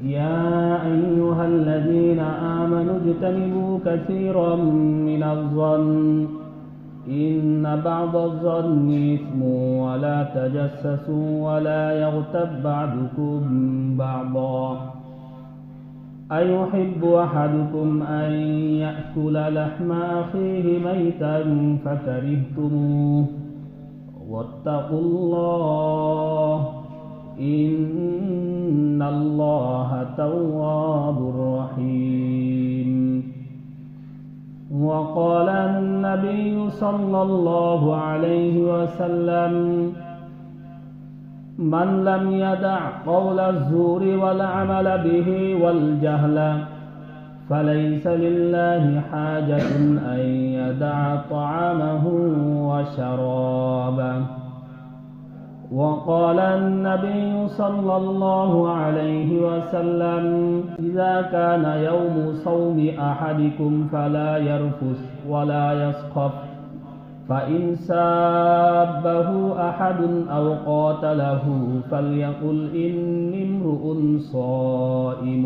يا أيها الذين آمنوا اجتنبوا كثيرا من الظن إن بعض الظن إثم ولا تجسسوا ولا يغتب بعضكم بعضا أيحب أحدكم أن يأكل لحم أخيه ميتا فكرهتموه واتقوا الله إن الله تواب رحيم. وقال النبي صلى الله عليه وسلم من لم يدع قول الزور والعمل به والجهل فليس لله حاجة أن يدع طعامه وشرابه. وقال النبي صلى الله عليه وسلم إذا كان يوم صوم أحدكم فلا يرفث ولا يسخف فإن سابه أحد أو قاتله فليقل إني امرؤ صائم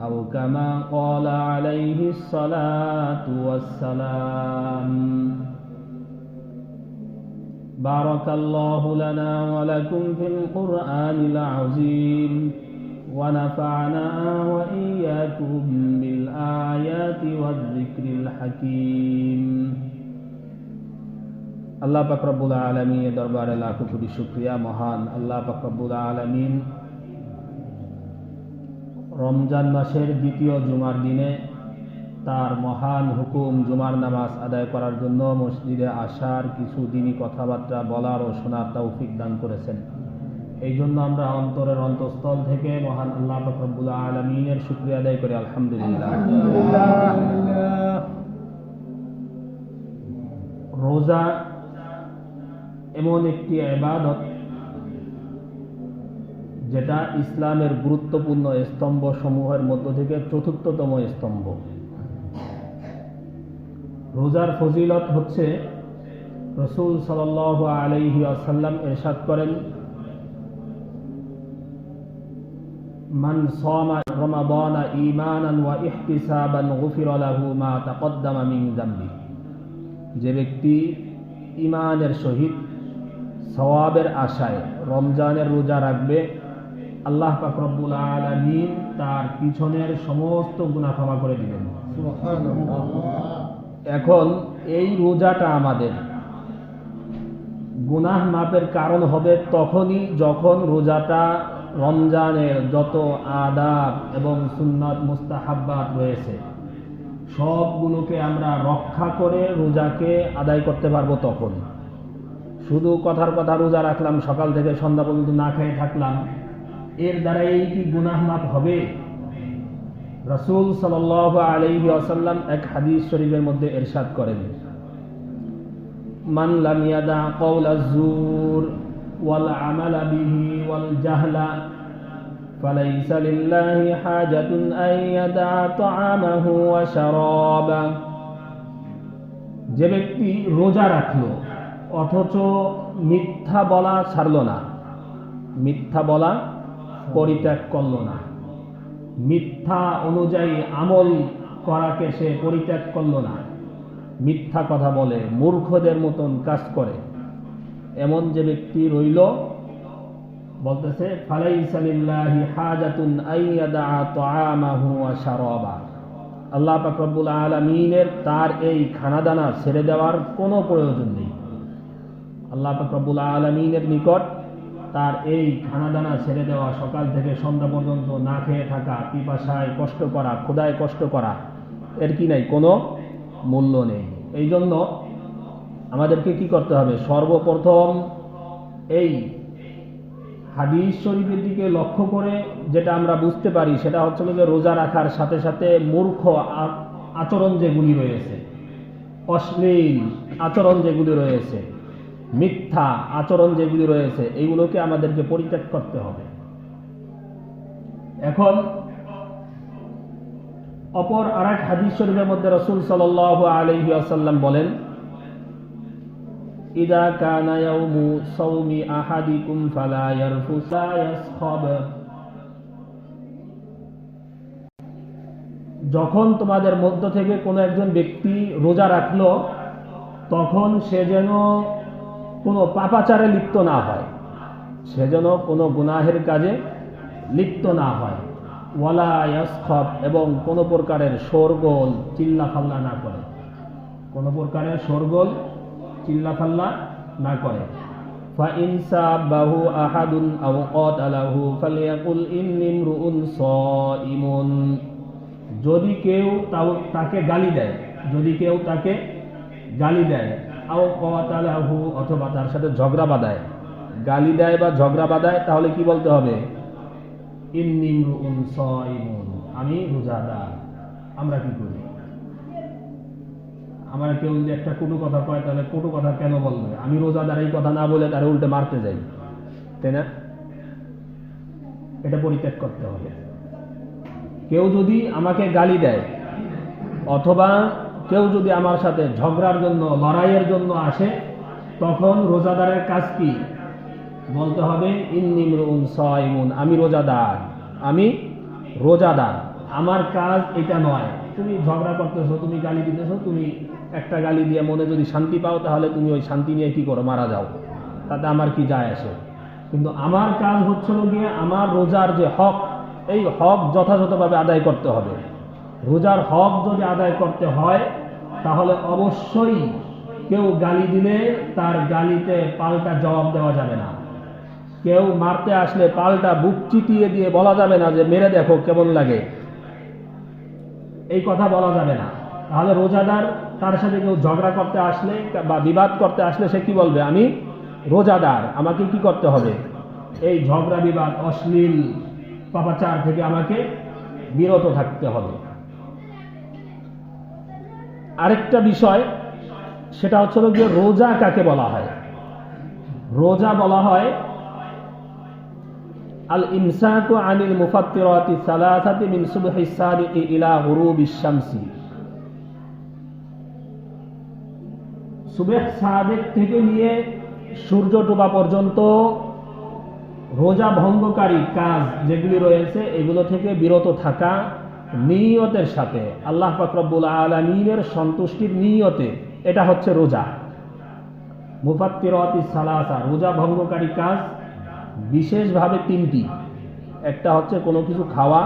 أو كما قال عليه الصلاة والسلام. بارك الله لنا ولكم في القرآن العظيم ونفعنا وإياكم بالآيات والذكر الحكيم. আল্লাহ পাক রব্বুল আলামিনের দরবারে লাখো কোটি শুকরিয়া। মহান আল্লাহ পাক রব্বুল আলামিন রমজান মাসের দ্বিতীয় জুমার দিনে তার মহান হুকুম জুমার নামাজ আদায় করার জন্য মসজিদে আসার, কিছু দিনই কথাবার্তা বলার ও শোনার তৌফিক দান করেছেন। এই জন্য আমরা অন্তরের অন্তঃস্থল থেকে মহান আল্লাহ পাক রব্বুল আলামিনের শুকরিয়া আদায় করি, আলহামদুলিল্লাহ। রোজা এমন একটি ইবাদত যেটা ইসলামের গুরুত্বপূর্ণ স্তম্ভ সমূহের মধ্য থেকে চতুর্থতম স্তম্ভ। রোজার ফজিলত হচ্ছে রাসূল সাল্লাল্লাহু আলাইহি ওয়াসাল্লাম ইরশাদ করেন, মান সামা রমাদান ঈমানান ওয়া ইহতিসাবান গুফিরা লাহু মা তাকদ্দামা মিন যামবি। যে ব্যক্তি ঈমানের সহিত সওয়াবের আশায় রমজানের রোজা রাখবে, আল্লাহ পাক রব্বুল আলামিন তার পিছনের সমস্ত গুনাহ ক্ষমা করে দিবেন। এখন এই রোজাটা আমাদের গুনাহ মাপের কারণ হবে তখনই যখন রোজাটা রমজানের যত আদাব এবং সুন্নাত মুস্তাহাব্বাত রয়েছে সবগুলোকে আমরা রক্ষা করে রোজাকে আদায় করতে পারবো। তখন শুধু কথার কথা রোজা রাখলাম, সকাল থেকে সন্ধ্যা পর্যন্ত না খেয়ে থাকলাম, এর দ্বারাই কি গুনাহ মাপ হবে? রাসূল সাল্লাল্লাহু আলাইহি ওয়াসাল্লাম এক হাদিস শরীফের মধ্যে ইরশাদ করেন, মান লাম ইয়াদা কাওলাজ জুর ওয়াল আমালা বিহি ওয়াল জাহলা ফালাইসা লিল্লাহি হাজাতুন আন ইয়াদা তা'আমাহু ওয়া শারাবাহু। যে ব্যক্তি রোজা রাখলো অথচ মিথ্যা বলা ছাড়লো না, মিথ্যা বলা পরিত্যাগ করলো না, মিথ্যা অনুযায়ী আমল করাকে সে পরিত্যাগ করলো না, মিথ্যা কথা বলে মূর্খদের মতন কাজ করে, এমন যে ব্যক্তি রইল, বলতেছে ফালাইসা লিল্লাহি হাজাতুন আইয়াদা তা'আমাহু ওয়া শারাবাহু। আল্লাহ পাক রব্বুল আলামিনের তার এই খানাদানা ছেড়ে দেওয়ার কোনো প্রয়োজন নেই। আল্লাহ পাক রব্বুল আলামিনের নিকট তার এই খানাদানা ছেড়ে দেওয়া, সকাল থেকে সন্ধ্যা পর্যন্ত না খেয়ে থাকা, পিপাসায় কষ্ট করা, ক্ষুধায় কষ্ট করা, এর কি নাই, কোনো মূল্য নেই। এই জন্য আমাদেরকে কি করতে হবে? সর্বপ্রথম এই হাদিস শরীফের দিকে লক্ষ্য করে যেটা আমরা বুঝতে পারি সেটা হচ্ছে যে রোজা রাখার সাথে সাথে মূর্খ আচরণ যেগুলি রয়েছে, অশ্লীল আচরণ যেগুলি রয়েছে, মিথ্যা আচরণ যেগুলি রয়েছে, এইগুলোকে আমাদেরকে পরিত্যাগ করতে হবে। এখন অপর আরেক হাদিস শরীফের মধ্যে রাসূল সাল্লাল্লাহু আলাইহি ওয়াসাল্লাম বলেন, إذا كان يوم صوم أحدكم فلا يرفث ولا يسخب যখন তোমাদের মধ্য থেকে কোনো একজন ব্যক্তি রোজা রাখলো তখন সে যেন কোনো পাপাচারে লিপ্ত না হয়, সে যেন কোনো গুনাহের কাজে লিপ্ত না হয়। ওয়ালা ইয়াসখাব, এবং কোনো প্রকারের শোরগোল চিল্লাফাল্লা না করে, কোনো প্রকারের শোরগোল চিল্লাফাল্লা না করে। ফাইন সাবাহু আহাদুন আও ক্বাতালাহু ফালিয়াকুল ইন্নী ইমরুউন সাইমুন। যদি কেউ তাকে গালি দেয়, যদি কেউ তাকে গালি দেয়, আও ক্বাতালাহু, অথবা তার সাথে ঝগড়া বাঁধায়, গালি দেয় বা ঝগড়া বাঁধায়, তাহলে কি বলতে হবে? ইন্নী ইমরুউন সাইমুন, আমি রোজাদার। আমরা কি করি? আমার কেউ যদি একটা কটু কথা কয়, তাহলে কটু কথা কেন বলবে? আমি রোজাদার এই কথা না বলে তারা উল্টে মারতে যাই, তাই না? এটা পরিত্যাগ করতে হবে। কেউ যদি আমাকে গালি দেয় অথবা কেউ যদি আমার সাথে ঝগড়ার জন্য, লড়াইয়ের জন্য আসে, তখন রোজাদারের কাজ কি? বলতে হবে ইন্নী ইমরুউন সাইমুন, আমি রোজাদার, আমি রোজাদার। আমার কাজ এটা নয়। তুমি ঝগড়া করতেছো, তুমি গালি দিতেছো, তুমি একটা গালি দিয়ে মনে যদি শান্তি পাও, তাহলে তুমি ওই শান্তি নিয়ে কি করো? মারা যাও, তাতে আমার কি যায় আসে? কিন্তু আমার কাজ হচ্ছিল গিয়ে আমার রোজার যে হক, এই হক যথাযথভাবে আদায় করতে হবে। রোজার হক যদি আদায় করতে হয়, তাহলে অবশ্যই কেউ গালি দিলে তার গালিতে পাল্টা জবাব দেওয়া যাবে না। কেউ মারতে আসলে পাল্টা বুক চিতিয়ে দিয়ে বলা যাবে না যে মেরে দেখো কেমন লাগে, এই কথা বলা যাবে না। তাহলে রোজাদার, তার সাথে কেউ ঝগড়া করতে আসলে বা বিবাদ করতে আসলে সে কি বলবে? আমি রোজাদার, আমাকে কি করতে হবে? এই ঝগড়া বিবাদ, অশ্লীল পাপাচার থেকে আমাকে বিরত থাকতে হবে। আরেকটা বিষয়, সেটা হচ্ছে যে রোজা কাকে বলা হয়? রোজা বলা হয় আল ইমসাকু আনিল মুফাত্তিরাতি সালাসাতি মিন সুবহিস সাদিকি ইলা গুরুবিশ শামসি। সুবহ সাদিক থেকে নিয়ে সূর্য ডোবা পর্যন্ত রোজা ভঙ্গকারী কাজ যেগুলি রয়েছে, এগুলো থেকে বিরত থাকা নিয়তের সাথে, আল্লাহ পাক রব্বুল আলামিনের সন্তুষ্টির নিয়তে, এটা হচ্ছে রোজা। মুফাত্তিরাতি সালাসা, রোজা ভঙ্গকারী কাজ বিশেষভাবে তিনটি। একটা হচ্ছে কোনো কিছু খাওয়া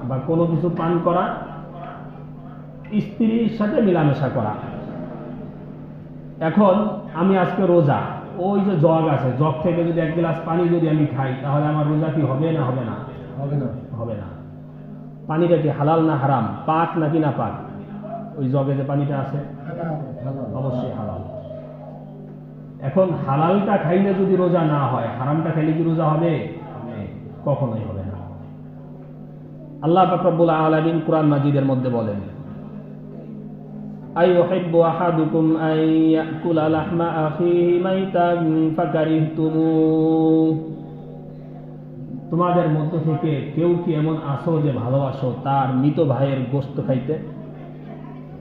বা কোনো কিছু পান করা, স্ত্রীর সাথে মেলামেশা করা। এখন আমি আজকে রোজা, ওই যে জগ আছে, জগ থেকে যদি এক গ্লাস পানি যদি আমি খাই, তাহলে আমার রোজা কি হবে না হবে না? হবে না, হবে না। পানিটা কি হালাল না হারাম? পাক নাকি না পাক? ওই জগে যে পানিটা আছে অবশ্যই হালাল। এখন হালালটা খাইলে যদি রোজা না হয়, হারামটা খাইলে কি রোজা হবে? কখনোই হবে না। আল্লাহ পাক রব্বুল আলামিন কুরআন মাজিদের মধ্যে বলেন, আইয়ুহিব্বু আহাদুকুম আন ইয়াকুলা লাহমা আখিহি মাইতান ফাকারিহতুমু। তোমাদের মধ্য থেকে কেউ কি এমন আছো যে ভালোবাসো তার মৃত ভাইয়ের গোশত খাইতে?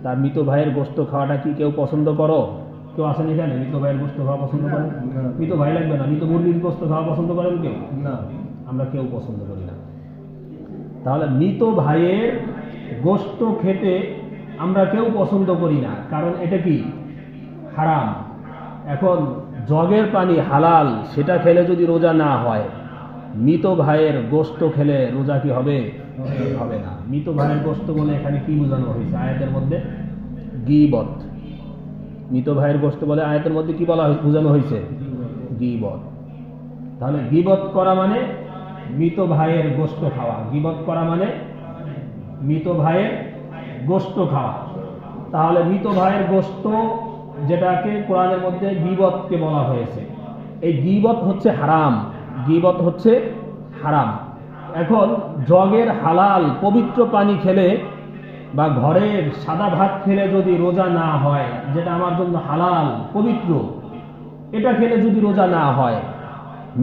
তার মৃত ভাইয়ের গোশত খাওয়াটা কি কেউ পছন্দ করো? কেউ আসেন এখানে মৃত ভাইয়ের গোশত খাওয়া পছন্দ করেন? মৃত ভাই লাগবে না, মৃত মুরগির গোশত খাওয়া পছন্দ করেন কেউ? না, আমরা কেউ পছন্দ করি না। তাহলে মৃত ভাইয়ের গোশত খেতে আমরা কেউ পছন্দ করি না, কারণ এটা কি? হারাম। এখন জগের পানি হালাল, সেটা খেলে যদি রোজা না হয়, মৃত ভাইয়ের গোশত খেলে রোজা কি হবে? হবে না। মৃত ভাইয়ের গোশত বলে এখানে কি বোঝানো হয়েছে আয়াতের মধ্যে? গীবত। মৃত ভাইয়ের গোশত বলে আয়াতের মধ্যে কি বলা বোঝানো হয়েছে? গীবত। তাহলে গীবত করা মানে মৃত ভাইয়ের গোশত খাওয়া। গীবত করা মানে মৃত ভাইয়ের গোশত খাওয়া। তাহলে মৃত ভাইয়ের গোশত, যেটাকে কোরআনের মধ্যে গীবতকে বলা হয়েছে, এই গীবত হচ্ছে হারাম। গীবত হচ্ছে হারাম। এখন জগের হালাল পবিত্র পানি খেলে বা ঘরের সাদা ভাত খেলে যদি রোজা না হয়, যেটা আমার জন্য হালাল পবিত্র, এটা খেলে যদি রোজা না হয়,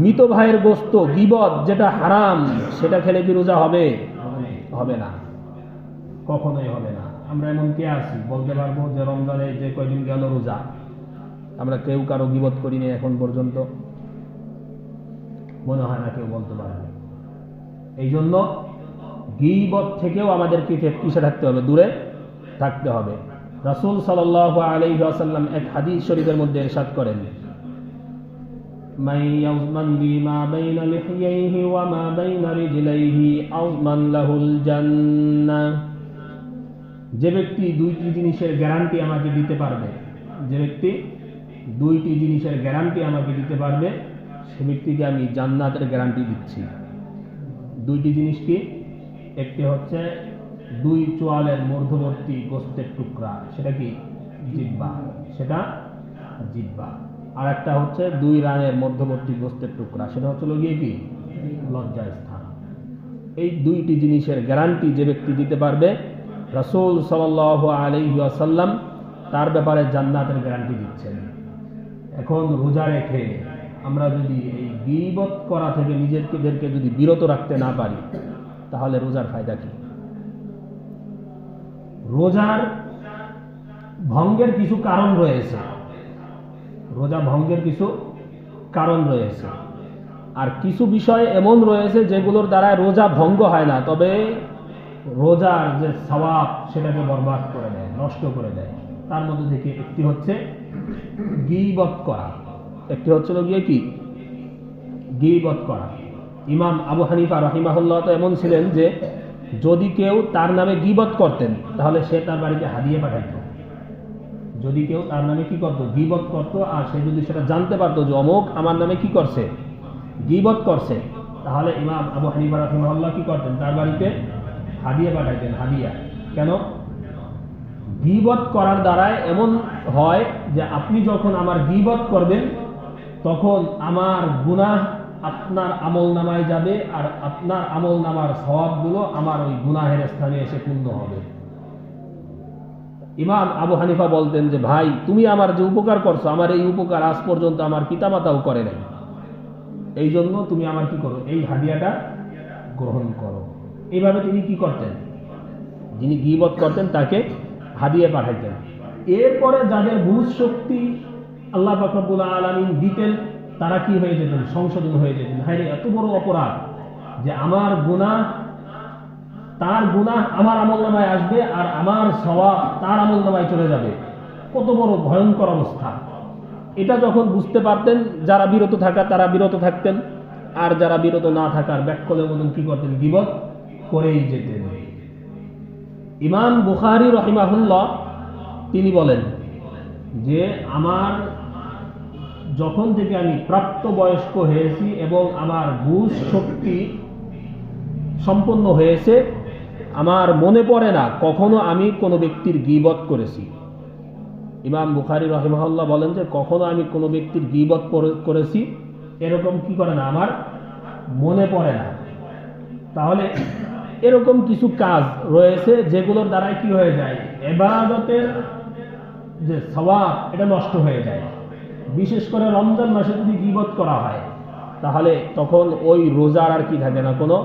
মৃত ভাইয়ের গোশত গীবত যেটা হারাম, সেটা খেলে কি রোজা হবে? হবে না, কখনোই হবে না। আমরা এমন কে আছি বলতে পারবো যে রমজানে যে কয়দিন গেল রোজা, আমরা কেউ কারো গীবত করিনি এখন পর্যন্ত? মনে হয় না কেউ বলতে পারবে। এই জন্য গীবত থেকেও আমাদেরকে কিসে থাকতে হবে? দূরে থাকতে হবে। রাসূল সাল্লাল্লাহু আলাইহি ওয়াসাল্লাম এক হাদিস শরীফের মধ্যে ইরশাদ করেন, মান ইয়াযমান বিমা বাইনা লিহইহি ওয়া মা বাইনা রিজলাইহি আযমান লাহুল জান্নাহ। যে ব্যক্তি দুইটি জিনিসের গ্যারান্টি আমাকে দিতে পারবে, যে ব্যক্তি দুইটি জিনিসের গ্যারান্টি আমাকে দিতে পারবে, সে ব্যক্তিকে আমি জান্নাতের গ্যারান্টি দিচ্ছি। দুইটি জিনিস কি? একটি হচ্ছে দুই চোয়ালের মধ্যবর্তী গোস্তের টুকরা, সেটা কি? জিহ্বা, সেটা জিহ্বা। আর একটা হচ্ছে দুই রানের মধ্যবর্তী গোস্তের টুকরা, সেটা হচ্ছে গিয়ে কি? লজ্জা স্থান। এই দুইটি জিনিসের গ্যারান্টি যে ব্যক্তি দিতে পারবে, রাসূল সাল্লাল্লাহু আলাইহি ওয়াসাল্লাম তার ব্যাপারে জান্নাতের গ্যারান্টি দিচ্ছেন। এখন রোজা রেখে আমরা যদি এই গীবত করা থেকে নিজেদেরকে যদি বিরত রাখতে না পারি, তাহলে রোজার ফায়দা কি? রোজার ভঙ্গের কিছু কারণ রয়েছে, রোজা ভঙ্গের কিছু কারণ রয়েছে, আর কিছু বিষয় এমন রয়েছে যেগুলোর দ্বারা রোজা ভঙ্গ হয় না, তবে রোজার যে সওয়াব সেটাকে বরবাদ করে দেয়, নষ্ট করে দেয়। তার মধ্যে থেকে একটি হচ্ছে গীবত করা, একটি হচ্ছে গিয়ে কি? গীবত করা। ইমাম আবু হানিফা রাহিমাহুল্লাহ তো এমন ছিলেন যে যদি কেউ তার নামে গীবত করতেন, তাহলে সে তার বাড়িতে হাদিয়া পাঠাইত। যদি কেউ তার নামে কি করত? গীবত করত, আর সে যদি সেটা জানতে পারতো যে অমুক আমার নামে কি করছে? গীবত করছে, তাহলে ইমাম আবু হানিফা রাহিমাহুল্লাহ কি করতেন? তার বাড়িতে হাদিয়া পাঠাইতেন। হাদিয়া কেন? গীবত করার দ্বারাই এমন হয় যে আপনি যখন আমার গীবত করবেন, তখন আমার গুনাহ আপনার আমল নামায় যাবে, আর আপনার আমল নামার সওয়াবগুলো আমার ওই গুনাহের স্থানে এসে পূর্ণ হবে। ইমাম আবু হানিফা বলতেন যে ভাই, তুমি আমার যে উপকার করছো, আমার এই উপকার আজ পর্যন্ত আমার পিতামাতাও করে নাই, এই জন্য তুমি আমার কি করো? এই হাদিয়াটা গ্রহণ করো। এইভাবে তিনি কি করতেন? যিনি গীবত করতেন তাকে হাদিয়া পাঠাইতেন। এরপরে যাদের বুঝ শক্তি আল্লাহ পাক রব্বুল আলামিন দিতেন, তারা কি হয়ে যেতেন? সংশোধন হয়ে যেতেন। হায় রে, এত বড় অপরাধ যে আমার গুনাহ, তার গুনাহ আমার আমলনামায় আসবে, আর আমার সওয়াব তার আমলনামায় চলে যাবে। কত বড় ভয়ঙ্কর অবস্থা। এটা যখন বুঝতে পারতেন যারা বিরত থাকা, তারা বিরত থাকতেন, আর যারা বিরত না থাকার ব্যাককলের মতন কি করতেন? গীবত করেই যেতেন। ইমাম বুখারী রাহিমাহুল্লাহ তিনি বলেন যে আমার যখন থেকে আমি প্রাপ্তবয়স্ক হয়েছি এবং আমার বুঝ শক্তি সম্পন্ন হয়েছে, আমার মনে পড়ে না কখনো আমি কোনো ব্যক্তির গীবত করেছি। ইমাম বুখারী রাহিমাহুল্লাহ বলেন যে কখনো আমি কোনো ব্যক্তির গীবত করেছি এরকম কি করে না, আমার মনে পড়ে না। তাহলে এরকম কিছু কাজ রয়েছে যেগুলোর দ্বারাই কি হয়ে যায়? ইবাদতের যে সওয়াব এটা নষ্ট হয়ে যায়। বিশেষ করে রমজান মাসে যদি গীবত করা হয়, তাহলে তখন ওই রোজার আর কি থাকে না? কোনো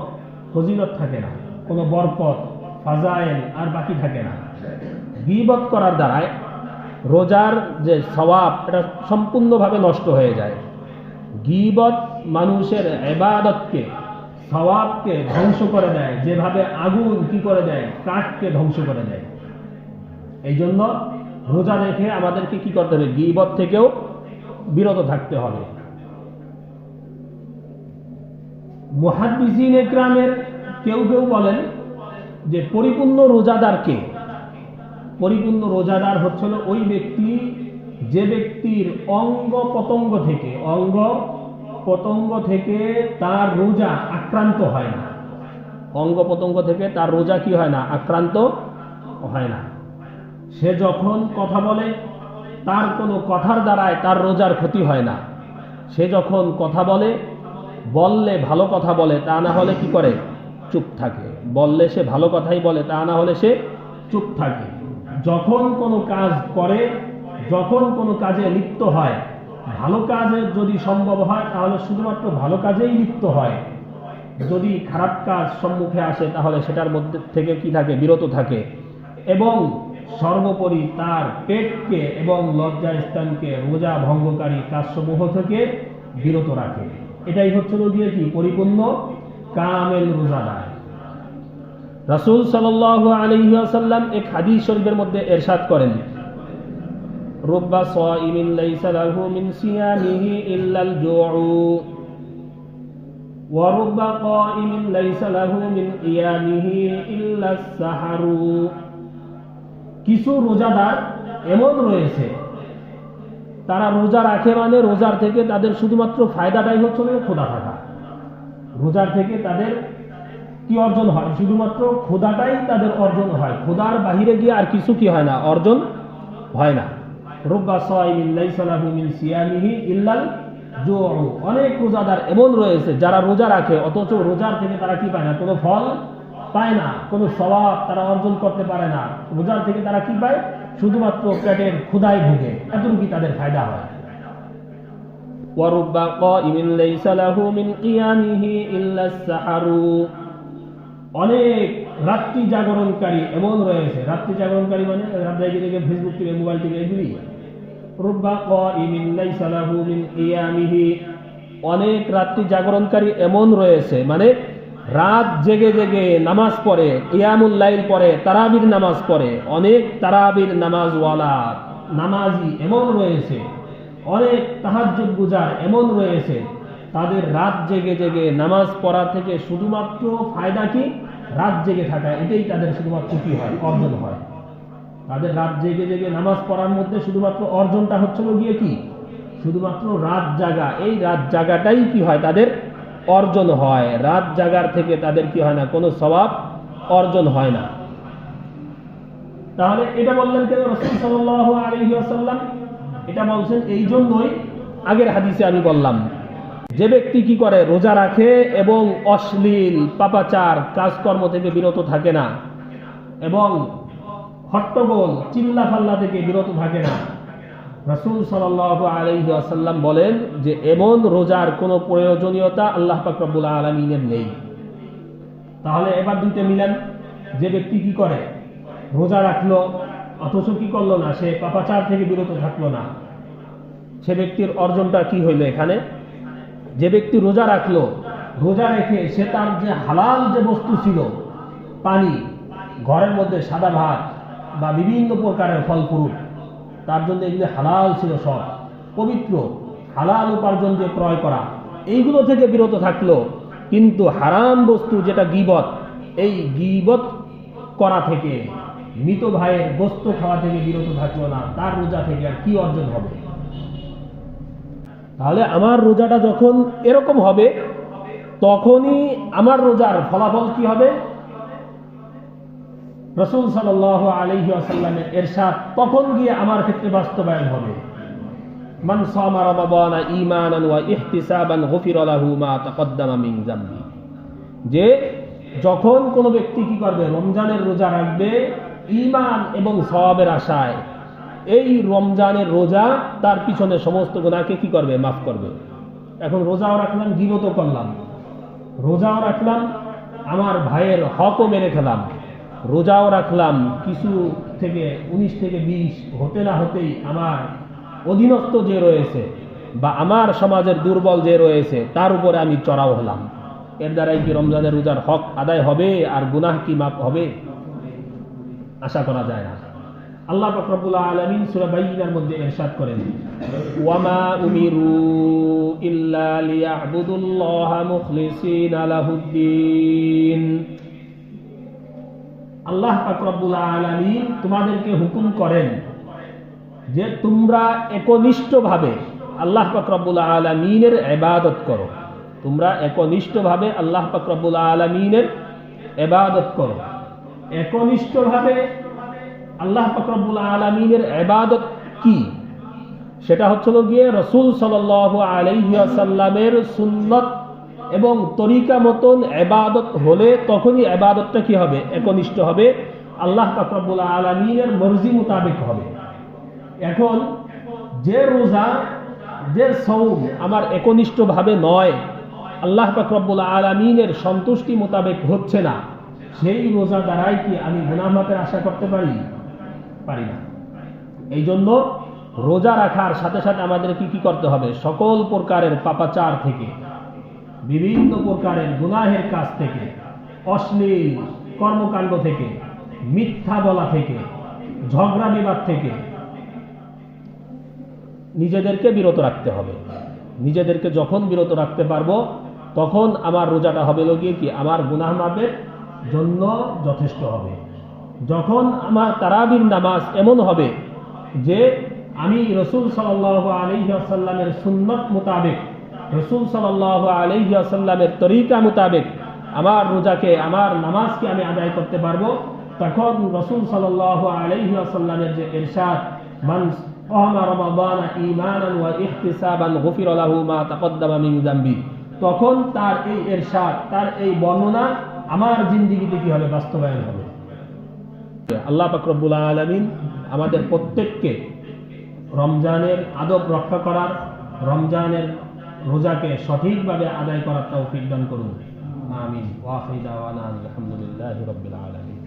ফজিলত থাকে না, কোনো বরকত ফাজাইল আর বাকি থাকে না। গীবত করার দ্বারায় রোজার যে সওয়াব এটা সম্পূর্ণভাবে নষ্ট হয়ে যায়। গীবত মানুষের ইবাদতকে, সওয়াবকে ধ্বংস করে দেয়, যেভাবে আগুন কি করে দেয়? কাঠকে ধ্বংস করে দেয়। এই জন্য রোজা রেখে আমাদেরকে কি করতে হবে? গীবত থেকেও বিরত থাকতে হবে। মুহাদ্দিসিন ইকরামের কেউ কেউ বলেন যে পরিপূর্ণ রোজাদারকে, পরিপূর্ণ রোজাদার হচ্ছে ওই ব্যক্তি যে ব্যক্তির অঙ্গ পতঙ্গ থেকে তার রোজা আক্রান্ত হয় না। অঙ্গ পতঙ্গ থেকে তার রোজা কি হয় না? আক্রান্ত হয় না। সে যখন কথা বলে, তার কোনো কথার দ্বারায় তার রোজার ক্ষতি হয় না। সে যখন কথা বললে ভালো কথা বলে, তা না হলে কি করে? চুপ থাকে। বললে সে ভালো কথাই বলে, তা না হলে সে চুপ থাকে। যখন কোনো কাজ করে, যখন কোনো কাজে লিপ্ত হয়, ভালো কাজে যদি সম্ভব হয় তাহলে শুধুমাত্র ভালো কাজেই লিপ্ত হয়। যদি খারাপ কাজ সম্মুখে আসে তাহলে সেটার মধ্যে থেকে কি থাকে? বিরত থাকে। এবং সর্বোপরি তার পেটকে এবং লজ্জা স্থানকে রোজা ভঙ্গকারী কাজসমূহ থেকে বিরত রাখে। এটাই হচ্ছে গিয়ে কি? পরিপূর্ণ কামেল রোজাদার। রাসূল সাল্লাল্লাহু আলাইহি ওয়াসাল্লাম এক হাদিস শরীফের মধ্যে ইরশাদ করেন, রুব্বা সাইমিন লাইসা লাহু মিন সিয়ামিহি ইল্লাল জুউ ওয়া রুব্বা কাইমিন লাইসা লাহু মিন কিয়ামিহি ইল্লাস সাহারু। কিছু রোজাদার এমন রয়েছে, তারা রোজা রাখে মানে রোজার থেকে তাদের শুধুমাত্র ফায়দাটাই হচ্ছে ক্ষুধা থাকা। রোজার থেকে তাদের কি অর্জন হয়? শুধুমাত্র ক্ষুধাটাই তাদের অর্জন হয়, ক্ষুধার বাহিরে গিয়ে আর কিছু কি হয় না, অর্জন হয় না। রুব্বা সাইমিন লাইসা লাহু মিন সিয়ামিহি ইল্লাল জুউ। অনেক রোজাদার এমন রয়েছে যারা রোজা রাখে অথচ রোজার থেকে তারা কি পায় না, কোনো ফল পায় না, কোনো সওয়াব তারা অর্জন করতে পারে না। রোজার থেকে তারা কি পায়? শুধুমাত্র পেটের ক্ষুধায় ভুগে, এতটুকু তাদের ফায়দা হয়। ওয়া রুব্বা কাইমিন লাইসা লাহু মিন কিয়ামিহি ইল্লাস সাহারু। অনেক রাত্রি জাগরণকারী এমন রয়েছে, রাত্রি জাগরণকারী মানে রাত জেগে জেগে ফেসবুক থেকে, মোবাইল থেকে, এগুলি। রুব্বা কাইমিন লাইসা লাহু মিন কিয়ামিহি। অনেক রাত্রি জাগরণকারী এমন রয়েছে, মানে রাত জেগে জেগে নামাজ পড়ে, কিয়ামুল লাইল পড়ে, তারাবির নামাজ পড়ে। অনেক তারাবির নামাজওয়ালা নামাজি এমন রয়েছে, অনেক তাহাজ্জুদ গুজার এমন রয়েছে, তাদের রাত জেগে জেগে নামাজ পড়া থেকে শুধুমাত্র ফায়দা কি? রাত জেগে থাকা, এটাই তাদের শুধুমাত্র কি হয়? অর্জন হয়। তাদের রাত জেগে জেগে নামাজ পড়ার মধ্যে শুধুমাত্র অর্জনটা হচ্ছিল গিয়ে কি? শুধুমাত্র রাত জাগা। এই রাত জাগাটাই কি হয়? তাদের অর্জন হয়। রাত জাগার থেকে তাদের কি হয় না, কোনো সওয়াব অর্জন হয় না। তাহলে এটা বললেন কেন রাসূল সাল্লাল্লাহু আলাইহি ওয়াসাল্লাম? এটা বলছেন এই জন্যই, আগের হাদিসে আমি বললাম, যে ব্যক্তি কি করে? রোজা রাখে এবং অশ্লীল পাপাচার কাজকর্ম থেকে বিরত থাকে না, এবং হট্টগোল চিল্লাফাল্লা থেকে বিরত থাকে না। রাসূল সাল্লাল্লাহু আলাইহি ওয়াসাল্লাম বলেন যে এমন রোজার কোনো প্রয়োজনীয়তা আল্লাহ পাক রব্বুল আলামিনের নেই। তাহলে এবার দুইটা মিলান, যে ব্যক্তি কি করে? রোজা রাখলো অথচ কি করলো না? সে পাপাচার থেকে বিরত থাকলো না। সে ব্যক্তির অর্জনটা কি হইল এখানে? যে ব্যক্তি রোজা রাখলো, রোজা রেখে সে তার যে হালাল যে বস্তু ছিল, পানি, ঘরের মধ্যে সাদা ভাত বা বিভিন্ন প্রকারের ফল ফ্রুট, তার জন্য এগুলো হালাল ছিল, সব পবিত্র, হালাল উপার্জন দিয়ে ক্রয় করা, এইগুলো থেকে বিরত থাকলো। কিন্তু হারাম বস্তু যেটা গীবত, এই গীবত করা থেকে, মৃত ভাইয়ের গোস্ত খাওয়া থেকে বিরত থাকলো না, তার রোজা থেকে আর কি অর্জন হবে? তাহলে আমার রোজাটা যখন এরকম হবে, তখনই আমার রোজার ফলাফল কি হবে? রাসূল সাল্লাল্লাহু আলাইহি ওয়াসাল্লামের ইরশাদ তখন গিয়ে আমার ক্ষেত্রে বাস্তবায়ন হবে। মান সামা রমাদানা ঈমানান ওয়া ইহতিসাবান গুফিরা লাহু মা তাকদ্দামা মিন যামবি। যে যখন কোনো ব্যক্তি কি করবে? রমজানের রোজা রাখবে ঈমান এবং সওয়াবের আশায়, এই রমজানের রোজা তার পিছনে সমস্ত গুনাহকে কি করবে? মাফ করবে। এখন রোজাও রাখলাম, গীবতও করলাম, রোজাও রাখলাম, আমার ভাইয়ের হকও মেরে খেলাম, রোজাও রাখলাম, কিছু থেকে 19 থেকে 20 হতে না হতেই আমার অধীনস্থ যে রয়েছে বা আমার সমাজের দুর্বল যে রয়েছে তার উপরে আমি চড়াও হলাম। এর দ্বারাই কি রমজানের রোজার হক আদায় হবে আর গুনাহ কি মাফ হবে? আশা করা যায় না। আল্লাহ পাক রব্বুল আলামিন সূরা বাইয়িনার মধ্যে ইরশাদ করেন, ওয়ামা উমিরু ইল্লা লিয়াবুদুল্লাহা মুখলিসিনা লাহুদ্দিন। আল্লাহ পাক রব্বুল আলামিন তোমাদেরকে হুকুম করেন যে তোমরা একনিষ্ঠভাবে আল্লাহ পাক রব্বুল আলামিনের ইবাদত করো। তোমরা একনিষ্ঠভাবে আল্লাহ পাক রব্বুল আলামিনের ইবাদত করো। একনিষ্ঠভাবে আল্লাহ পাক রব্বুল আলামিনের ইবাদত কি? সেটা হচ্ছিল গিয়ে রাসূল সাল্লাল্লাহু আলাইহি ওয়াসাল্লামের সুন্নাত এবং তরিকা মতন ইবাদত হলে তখনই ইবাদতটা কি হবে? একনিষ্ঠ হবে, আল্লাহ পাক রব্বুল আলামিনের মর্জি মোতাবেক হবে। এখন যে রোজা, যে সওম আমার একনিষ্ঠভাবে নয়, আল্লাহ পাক রব্বুল আলামিনের সন্তুষ্টি মোতাবেক হচ্ছে না, সেই রোজা দ্বারাই কি আমি গুনাহ মাফের আশা করতে পারি? পারি না। এই জন্য রোজা রাখার সাথে সাথে আমাদের কি করতে হবে? সকল প্রকারের পাপাচার থেকে, বিভিন্ন প্রকারের গুনাহের কাজ থেকে, অশ্লীল কর্মকাণ্ড থেকে, মিথ্যা বলা থেকে, ঝগড়া বিবাদ থেকে নিজেদেরকে বিরত রাখতে হবে। নিজেদেরকে যখন বিরত রাখতে পারবো তখন আমার রোজাটা হবে লগিয়ে কি আমার গুনাহ মাফের জন্য যথেষ্ট হবে। যখন আমার তারাবির নামাজ এমন হবে যে আমি রাসূল সাল্লাল্লাহু আলাইহি ওয়াসাল্লামের সুন্নাত মোতাবেক, রাসূল সাল্লাল্লাহু আলাইহি ওয়াসাল্লামের তরিকা মোতাবেক আমার রোজাকে, আমার নামাজকে আমি আদায় করতে পারবো, তখন রাসূল সাল্লাল্লাহু আলাইহি ওয়াসাল্লামের যে ইরশাদ, মান ক্বামা রমাদানা ঈমানান ওয়া ইহতিসাবান গুফিরা লাহু মা তাকদ্দামা মিন যামবি, তখন তার এই ইরশাদ, তার এই বর্ণনা আমার জিন্দেগিতে কি হবে, বাস্তবায়ন হবে। আল্লাহ পাক রব্বুল আলামিন আমাদের প্রত্যেককে রমজানের আদব রক্ষা করার, রমজানের রোজাকে সঠিকভাবে আদায় করার তৌফিক দান করুন। আমিন। ওয়া আখিরু দাওয়ানা আলহামদুলিল্লাহি রাব্বিল আলামিন।